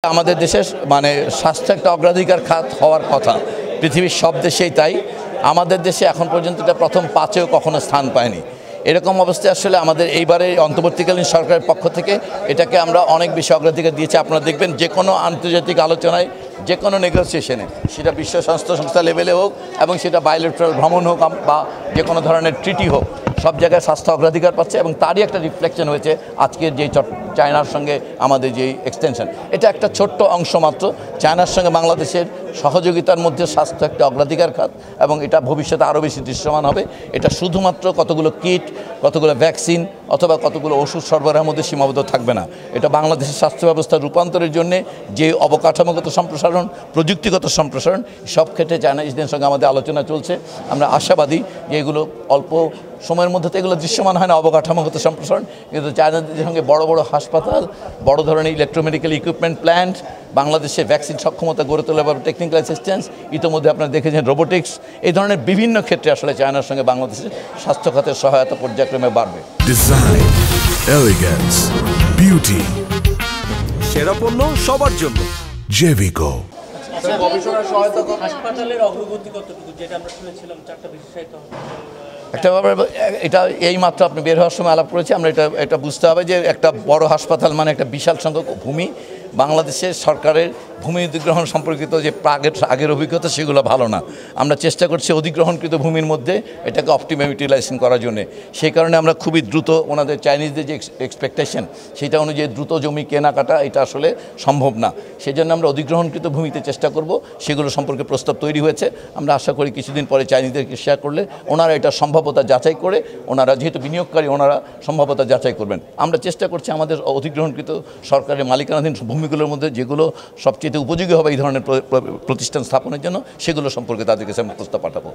আমাদের দেশের মানে স্বাস্থ্য একটা অগ্রাধিকার খাত হওয়ার কথা। পৃথিবীর সব দেশেই তাই। আমাদের দেশে এখন পর্যন্ত এটা প্রথম 5-এও কখনো স্থান পায়নি। এরকম অবস্থায় আসলে আমাদের এইবারে অন্তর্বর্তীকালীন সরকারের পক্ষ থেকে এটাকে আমরা অনেক বেশি অগ্রাধিকার দিয়েছি। আপনারা দেখবেন যে কোনো আন্তর্জাতিক আলোচনায়, যে কোনো নেগোসিয়েশনে, সেটা বিশ্ব স্বাস্থ্য সংস্থা লেভেলে হোক এবং সেটা বায়োলেটারাল ভ্রমণ হোক বা যে কোনো ধরনের ট্রিটি হোক, সব জায়গায় স্বাস্থ্য অগ্রাধিকার পাচ্ছে এবং তারই একটা রিফ্লেকশন হয়েছে আজকের যে চায়নার সঙ্গে আমাদের যে এক্সটেনশন। এটা একটা ছোট্ট অংশ মাত্র। চায়নার সঙ্গে বাংলাদেশের সহযোগিতার মধ্যে স্বাস্থ্য একটা অগ্রাধিকার খাত এবং এটা ভবিষ্যতে আরও বেশি দৃশ্যমান হবে। এটা শুধুমাত্র কতগুলো কিট, কতগুলো ভ্যাকসিন অথবা কতগুলো ওষুধ সরবরাহের মধ্যে সীমাবদ্ধ থাকবে না। এটা বাংলাদেশের স্বাস্থ্য ব্যবস্থার রূপান্তরের জন্য যে অবকাঠামোগত সম্প্রসারণ, প্রযুক্তিগত সম্প্রসারণ, সব ক্ষেত্রে চায়নাজদের সঙ্গে আমাদের আলোচনা চলছে। আমরা আশাবাদী যে এগুলো অল্প সময়ের মধ্যে তো এগুলো দৃশ্যমান হয় না অবকাঠামোগত সম্প্রসারণ, কিন্তু চায়নাদের সঙ্গে বড় বড় হাসপাতাল, বড় ধরনের ইলেকট্রোমেডিক্যাল ইকুইপমেন্ট প্ল্যান্ট, বাংলাদেশে ভ্যাকসিন সক্ষমতা গড়ে তোলা বা টেকনিক্যাল অ্যাসিস্ট্যান্স, ইতিমধ্যে আপনারা দেখেছেন রোবোটিক্স, এই ধরনের বিভিন্ন ক্ষেত্রে আসলে চায়নার সঙ্গে বাংলাদেশের স্বাস্থ্য খাতের সহায়তা পর্যায়ক্রমে বাড়বে। ডিজাইন, এলিগেন্স, বিউটি, সেরা পণ্য সবার জন্য জেভিকো। হাসপাতালের অগ্রগতি কতটুকু, যেটা আমরা শুনেছিলাম 4টা বিশেষায়িত একটা ব্যাপার, এটা এই মাত্র আপনি বের হওয়ার সময় আলাপ করেছি আমরা। এটা বুঝতে হবে যে একটা বড় হাসপাতাল মানে একটা বিশাল সংখ্যক ভূমি। বাংলাদেশের সরকারের ভূমি অধিগ্রহণ সম্পর্কিত যে আগের অভিজ্ঞতা সেগুলো ভালো না। আমরা চেষ্টা করছি অধিগ্রহণকৃত ভূমির মধ্যে এটাকে অপটিমাম ইউটিলাইজেশন করার জন্য। সেই কারণে আমরা খুবই দ্রুত, ওনাদের চাইনিজদের যে এক্সপেকটেশন সেটা অনুযায়ী দ্রুত জমি কেনাকাটা এটা আসলে সম্ভব না। সেই জন্য আমরা অধিগ্রহণকৃত ভূমিতে চেষ্টা করব। সেগুলো সম্পর্কে প্রস্তাব তৈরি হয়েছে। আমরা আশা করি কিছুদিন পরে চাইনিজদেরকে শেয়ার করলে ওনারা এটা সম্ভাব্যতা যাচাই করে, ওনারা যেহেতু বিনিয়োগকারী, ওনারা সম্ভাব্যতা যাচাই করবেন। আমরা চেষ্টা করছি আমাদের অধিগ্রহণকৃত সরকারের মালিকানাধীন ভূমিগুলোর মধ্যে যেগুলো সবচেয়ে উপযোগী হবে এই ধরনের প্রতিষ্ঠান স্থাপনের জন্য, সেগুলো সম্পর্কে তাদের কাছে আমরা প্রস্তাব পাঠাবো।